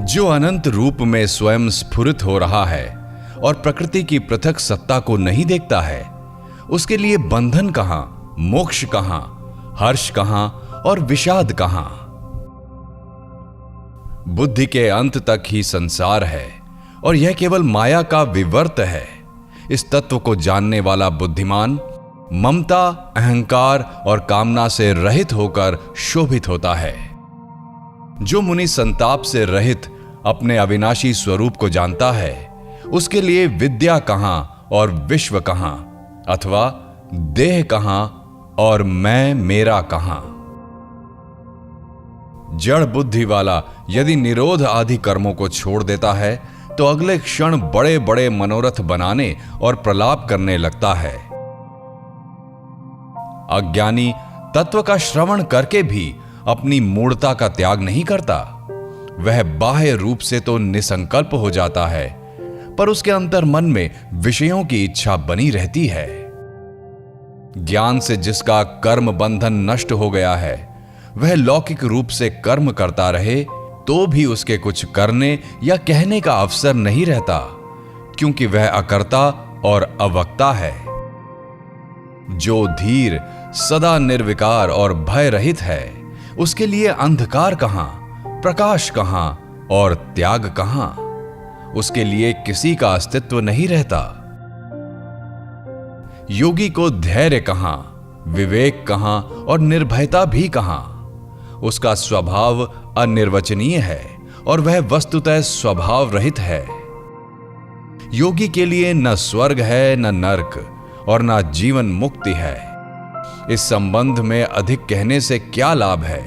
जो अनंत रूप में स्वयं स्फुरित हो रहा है और प्रकृति की पृथक सत्ता को नहीं देखता है, उसके लिए बंधन कहां, मोक्ष कहां, हर्ष कहां और विषाद कहां। बुद्धि के अंत तक ही संसार है और यह केवल माया का विवर्त है। इस तत्व को जानने वाला बुद्धिमान ममता, अहंकार और कामना से रहित होकर शोभित होता है। जो मुनि संताप से रहित अपने अविनाशी स्वरूप को जानता है, उसके लिए विद्या कहां और विश्व कहां, अथवा देह कहां और मैं मेरा कहां। जड़ बुद्धि वाला यदि निरोध आदि कर्मों को छोड़ देता है तो अगले क्षण बड़े बड़े मनोरथ बनाने और प्रलाप करने लगता है। अज्ञानी तत्व का श्रवण करके भी अपनी मूढ़ता का त्याग नहीं करता। वह बाह्य रूप से तो निसंकल्प हो जाता है, पर उसके अंतर मन में विषयों की इच्छा बनी रहती है। ज्ञान से जिसका कर्म बंधन नष्ट हो गया है, वह लौकिक रूप से कर्म करता रहे तो भी उसके कुछ करने या कहने का अवसर नहीं रहता, क्योंकि वह अकर्ता और अवक्ता है। जो धीर सदा निर्विकार और भय रहित है, उसके लिए अंधकार कहां, प्रकाश कहां और त्याग कहां। उसके लिए किसी का अस्तित्व नहीं रहता। योगी को धैर्य कहां, विवेक कहां और निर्भयता भी कहां। उसका स्वभाव अनिर्वचनीय है और वह वस्तुतः स्वभाव रहित है। योगी के लिए न स्वर्ग है, न नरक और न जीवन मुक्ति है। इस संबंध में अधिक कहने से क्या लाभ है।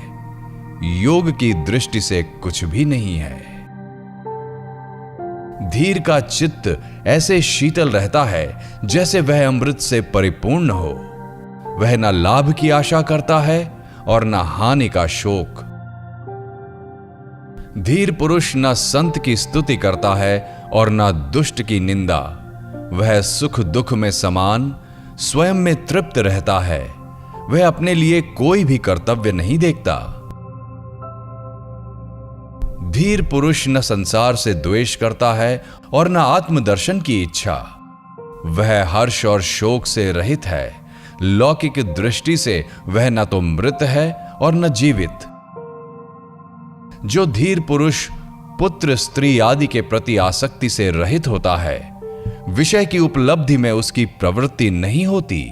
योग की दृष्टि से कुछ भी नहीं है। धीर का चित्त ऐसे शीतल रहता है जैसे वह अमृत से परिपूर्ण हो। वह न लाभ की आशा करता है और न हानि का शोक। धीर पुरुष न संत की स्तुति करता है और न दुष्ट की निंदा। वह सुख दुख में समान स्वयं में तृप्त रहता है वह अपने लिए कोई भी कर्तव्य नहीं देखता। धीर पुरुष न संसार से द्वेष करता है और न आत्मदर्शन की इच्छा। वह हर्ष और शोक से रहित है। लौकिक दृष्टि से वह न तो मृत है और न जीवित। जो धीर पुरुष पुत्र स्त्री आदि के प्रति आसक्ति से रहित होता है, विषय की उपलब्धि में उसकी प्रवृत्ति नहीं होती,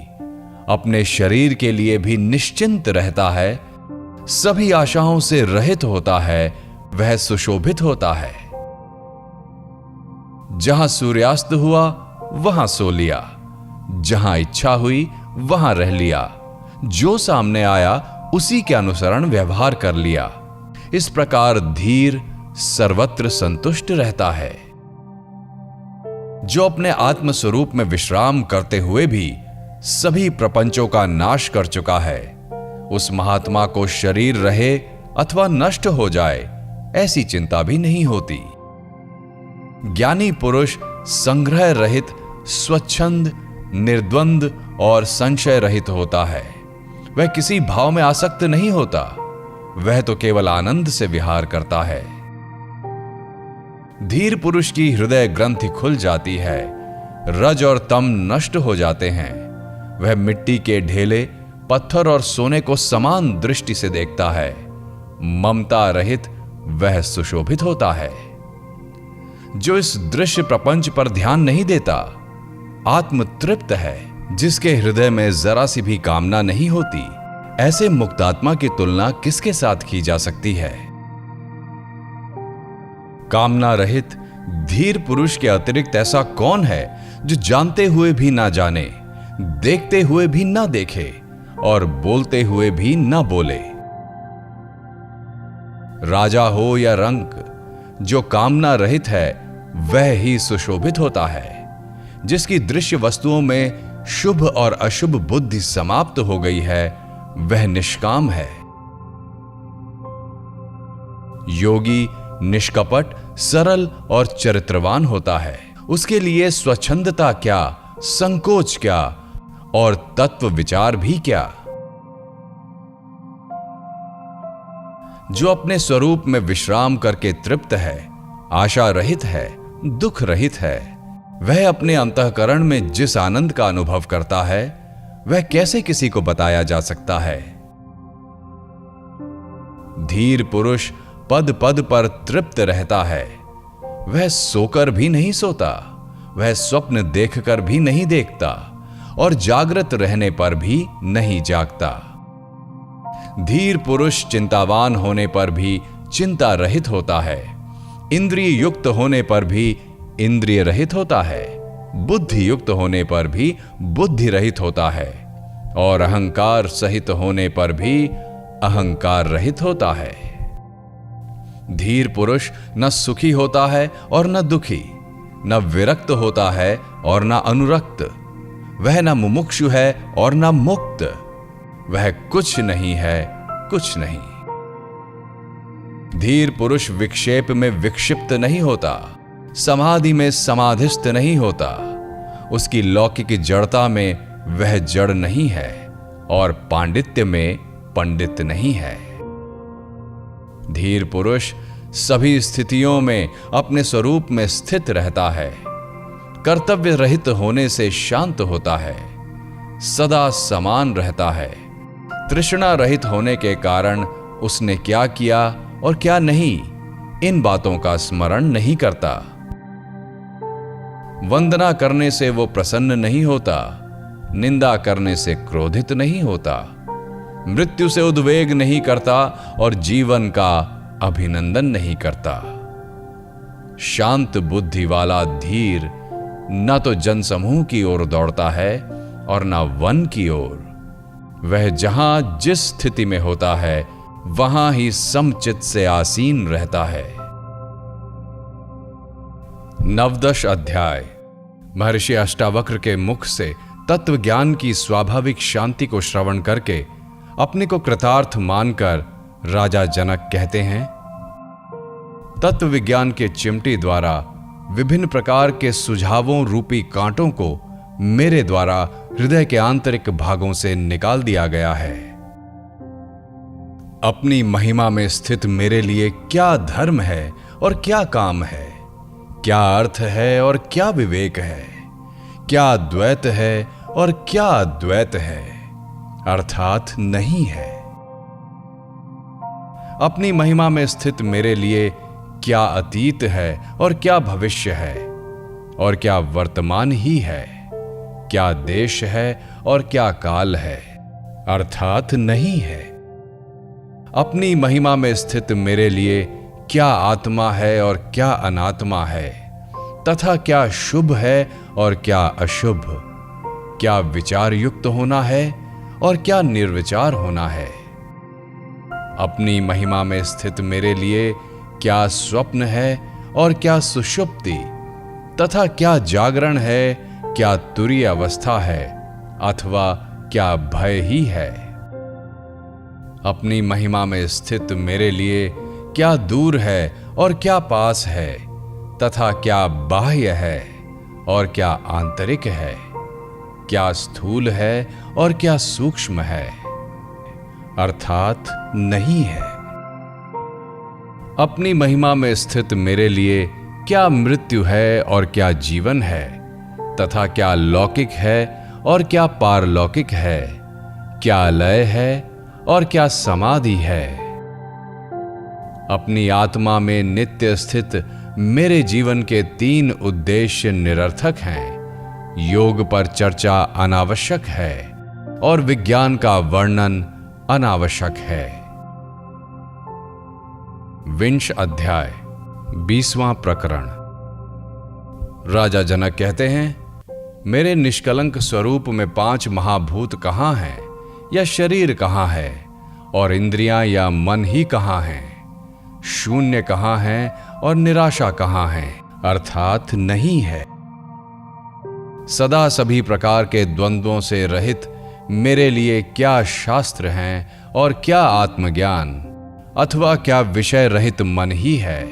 अपने शरीर के लिए भी निश्चिंत रहता है, सभी आशाओं से रहित होता है, वह सुशोभित होता है। जहां सूर्यास्त हुआ वहां सो लिया, जहां इच्छा हुई वहां रह लिया, जो सामने आया उसी के अनुसरण व्यवहार कर लिया। इस प्रकार धीर सर्वत्र संतुष्ट रहता है। जो अपने आत्म स्वरूप में विश्राम करते हुए भी सभी प्रपंचों का नाश कर चुका है, उस महात्मा को शरीर रहे अथवा नष्ट हो जाए ऐसी चिंता भी नहीं होती। ज्ञानी पुरुष संग्रह रहित, स्वच्छंद, निर्द्वंद और संशय रहित होता है। वह किसी भाव में आसक्त नहीं होता, वह तो केवल आनंद से विहार करता है। धीर पुरुष की हृदय ग्रंथि खुल जाती है, रज और तम नष्ट हो जाते हैं। वह मिट्टी के ढेले, पत्थर और सोने को समान दृष्टि से देखता है। ममता रहित वह सुशोभित होता है। जो इस दृश्य प्रपंच पर ध्यान नहीं देता, आत्म तृप्त है, जिसके हृदय में जरा सी भी कामना नहीं होती, ऐसे मुक्तात्मा की तुलना किसके साथ की जा सकती है। कामना रहित धीर पुरुष के अतिरिक्त ऐसा कौन है जो जानते हुए भी ना जाने, देखते हुए भी ना देखे और बोलते हुए भी ना बोले। राजा हो या रंक, जो कामना रहित है वह ही सुशोभित होता है। जिसकी दृश्य वस्तुओं में शुभ और अशुभ बुद्धि समाप्त हो गई है, वह निष्काम है। योगी निष्कपट, सरल और चरित्रवान होता है। उसके लिए स्वच्छंदता क्या, संकोच क्या और तत्व विचार भी क्या। जो अपने स्वरूप में विश्राम करके तृप्त है, आशा रहित है, दुख रहित है, वह अपने अंतःकरण में जिस आनंद का अनुभव करता है, वह कैसे किसी को बताया जा सकता है। धीर पुरुष पद पद पर तृप्त रहता है। वह सोकर भी नहीं सोता, वह स्वप्न देखकर भी नहीं देखता और जागृत रहने पर भी नहीं जागता। धीर पुरुष चिंतावान होने पर भी चिंता रहित होता है, इंद्रिय युक्त होने पर भी इंद्रिय रहित होता है, बुद्धि युक्त होने पर भी बुद्धि रहित होता है और अहंकार सहित होने पर भी अहंकार रहित होता है। धीर पुरुष न सुखी होता है और न दुखी, न विरक्त होता है और न अनुरक्त, वह न मुमुक्षु है और न मुक्त, वह कुछ नहीं है, कुछ नहीं। धीर पुरुष विक्षेप में विक्षिप्त नहीं होता, समाधि में समाधिस्थ नहीं होता, उसकी लौकिक जड़ता में वह जड़ नहीं है और पांडित्य में पंडित नहीं है। धीर पुरुष सभी स्थितियों में अपने स्वरूप में स्थित रहता है, कर्तव्य रहित होने से शांत होता है, सदा समान रहता है। तृष्णा रहित होने के कारण उसने क्या किया और क्या नहीं, इन बातों का स्मरण नहीं करता। वंदना करने से वो प्रसन्न नहीं होता, निंदा करने से क्रोधित नहीं होता, मृत्यु से उद्वेग नहीं करता और जीवन का अभिनंदन नहीं करता। शांत बुद्धि वाला धीर न तो जनसमूह की ओर दौड़ता है और न वन की ओर। वह जहां जिस स्थिति में होता है वहां ही समचित से आसीन रहता है। नवदश अध्याय। महर्षि अष्टावक्र के मुख से तत्व ज्ञान की स्वाभाविक शांति को श्रवण करके अपने को कृतार्थ मानकर राजा जनक कहते हैं, तत्व विज्ञान के चिमटी द्वारा विभिन्न प्रकार के सुझावों रूपी कांटों को मेरे द्वारा हृदय के आंतरिक भागों से निकाल दिया गया है। अपनी महिमा में स्थित मेरे लिए क्या धर्म है और क्या काम है, क्या अर्थ है और क्या विवेक है, क्या द्वैत है और क्या अद्वैत है, अर्थात नहीं है। अपनी महिमा में स्थित मेरे लिए क्या अतीत है और क्या भविष्य है, और क्या वर्तमान ही है, क्या देश है और क्या काल है, अर्थात नहीं है। अपनी महिमा में स्थित मेरे लिए क्या आत्मा है और क्या अनात्मा है, तथा क्या शुभ है और क्या अशुभ, क्या विचार युक्त होना है और क्या निर्विचार होना है। अपनी महिमा में स्थित मेरे लिए क्या स्वप्न है और क्या सुषुप्ति, तथा क्या जागरण है, क्या तुरीय अवस्था है अथवा क्या भय ही है। अपनी महिमा में स्थित मेरे लिए क्या दूर है और क्या पास है, तथा क्या बाह्य है और क्या आंतरिक है, क्या स्थूल है और क्या सूक्ष्म है, अर्थात नहीं है। अपनी महिमा में स्थित मेरे लिए क्या मृत्यु है और क्या जीवन है, तथा क्या लौकिक है और क्या पारलौकिक है, क्या लय है और क्या समाधि है। अपनी आत्मा में नित्य स्थित मेरे जीवन के 3 उद्देश्य निरर्थक हैं। योग पर चर्चा अनावश्यक है और विज्ञान का वर्णन अनावश्यक है। 20 अध्याय 20वां प्रकरण। राजा जनक कहते हैं, मेरे निष्कलंक स्वरूप में 5 महाभूत कहां हैं, या शरीर कहां है, और इंद्रियां या मन ही कहां हैं, शून्य कहां है और निराशा कहां है, अर्थात नहीं है। सदा सभी प्रकार के द्वंद्वों से रहित मेरे लिए क्या शास्त्र हैं और क्या आत्मज्ञान, अथवा क्या विषय रहित मन ही है,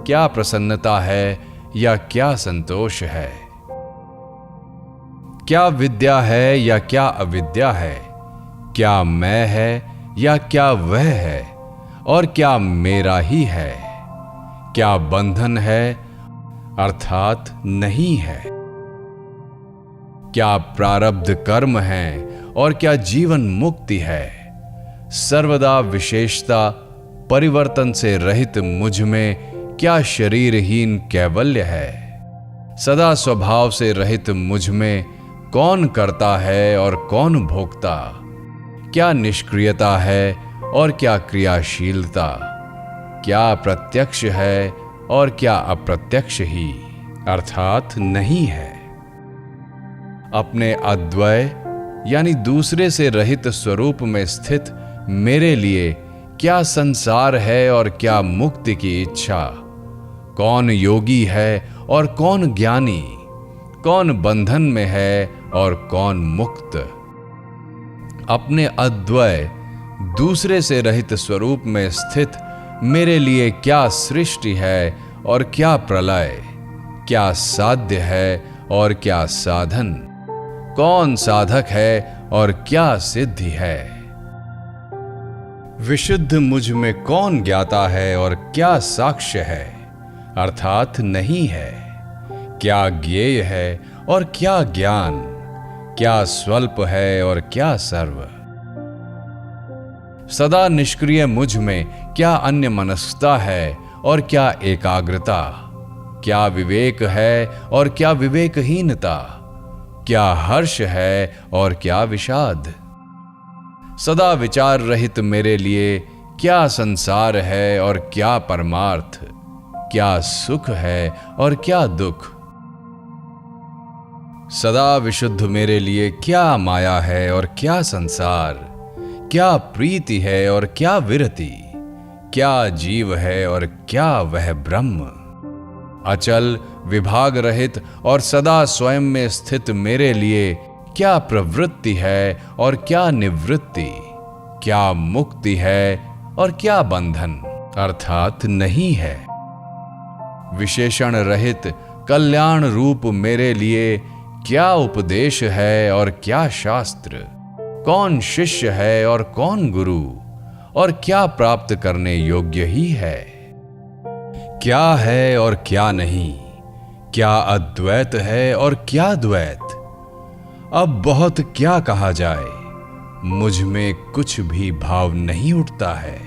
क्या प्रसन्नता है या क्या संतोष है, क्या विद्या है या क्या अविद्या है, क्या मैं है या क्या वह है, और क्या मेरा ही है, क्या बंधन है अर्थात नहीं है, क्या प्रारब्ध कर्म है और क्या जीवन मुक्ति है। सर्वदा विशेषता परिवर्तन से रहित मुझ में क्या शरीरहीन कैवल्य है। सदा स्वभाव से रहित मुझ में कौन करता है और कौन भोगता, क्या निष्क्रियता है और क्या क्रियाशीलता, क्या प्रत्यक्ष है और क्या अप्रत्यक्ष ही, अर्थात नहीं है। अपने अद्वय यानी दूसरे से रहित स्वरूप में स्थित मेरे लिए क्या संसार है और क्या मुक्ति की इच्छा, कौन योगी है और कौन ज्ञानी, कौन बंधन में है और कौन मुक्त। अपने अद्वय दूसरे से रहित स्वरूप में स्थित मेरे लिए क्या सृष्टि है और क्या प्रलय, क्या साध्य है और क्या साधन, कौन साधक है और क्या सिद्धि है। विशुद्ध मुझ में कौन ज्ञाता है और क्या साक्ष्य है, अर्थात नहीं है। क्या ज्ञेय है और क्या ज्ञान, क्या स्वल्प है और क्या सर्व। सदा निष्क्रिय मुझ में क्या अन्य मनस्कता है और क्या एकाग्रता, क्या विवेक है और क्या विवेकहीनता, क्या हर्ष है और क्या विषाद। सदा विचार रहित मेरे लिए क्या संसार है और क्या परमार्थ, क्या सुख है और क्या दुख। सदा विशुद्ध मेरे लिए क्या माया है और क्या संसार, क्या प्रीति है और क्या विरति, क्या जीव है और क्या वह ब्रह्म। अचल विभाग रहित और सदा स्वयं में स्थित मेरे लिए क्या प्रवृत्ति है और क्या निवृत्ति, क्या मुक्ति है और क्या बंधन, अर्थात नहीं है। विशेषण रहित कल्याण रूप मेरे लिए क्या उपदेश है और क्या शास्त्र, कौन शिष्य है और कौन गुरु, और क्या प्राप्त करने योग्य ही है, क्या है और क्या नहीं, क्या अद्वैत है और क्या द्वैत। अब बहुत क्या कहा जाए, मुझ में कुछ भी भाव नहीं उठता है।